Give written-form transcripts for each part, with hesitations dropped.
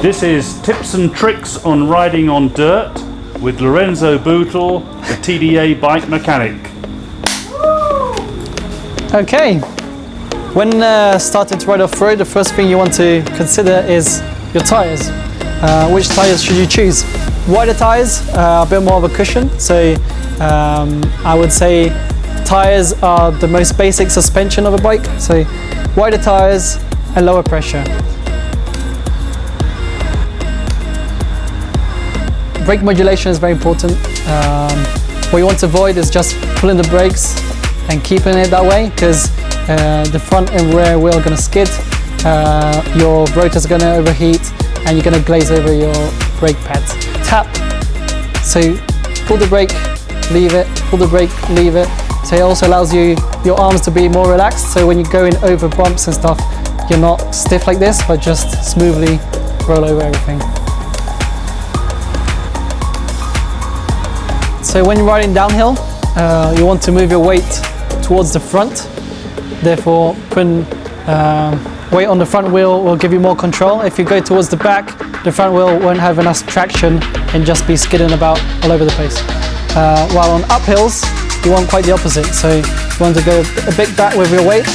This is Tips and Tricks on Riding on Dirt with Lorenzo Boutall, the TDA bike mechanic. Okay, when starting to ride off-road, the first thing you want to consider is your tyres. Which tyres should you choose? Wider tyres, a bit more of a cushion, so I would say tyres are the most basic suspension of a bike, so wider tyres and lower pressure. Brake modulation is very important. What you want to avoid is just pulling the brakes and keeping it that way, because the front and rear wheel are going to skid, your rotors are going to overheat, and you're going to glaze over your brake pads. Tap, so pull the brake, leave it, pull the brake, leave it. So it also allows your arms to be more relaxed, so when you're going over bumps and stuff, you're not stiff like this, but just smoothly roll over everything. So when you're riding downhill, you want to move your weight towards the front. Therefore, putting weight on the front wheel will give you more control. If you go towards the back, the front wheel won't have enough traction and just be skidding about all over the place. While on uphills, you want quite the opposite. So you want to go a bit back with your weight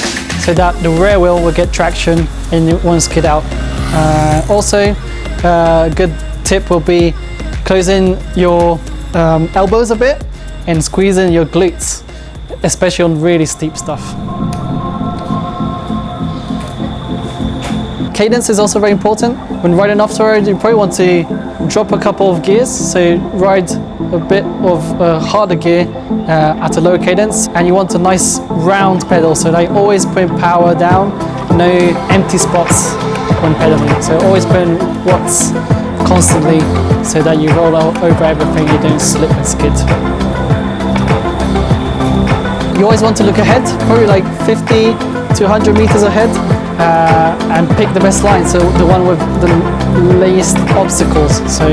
so that the rear wheel will get traction and it won't skid out. Also, a good tip will be closing your elbows a bit and squeezing your glutes, especially on really steep stuff. Cadence is also very important. When riding off-road, you probably want to drop a couple of gears, so ride a bit of harder gear at a lower cadence, and you want a nice round pedal, so they always put power down, no empty spots when pedaling. So always put watts constantly so that you roll over everything, you don't slip and skid. You always want to look ahead, probably like 50 to 100 meters ahead, and pick the best line, so the one with the least obstacles, so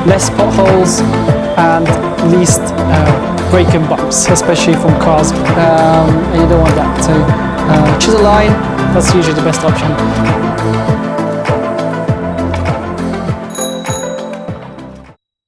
less potholes and least braking bumps, especially from cars, and you don't want that. So choose a line, that's usually the best option.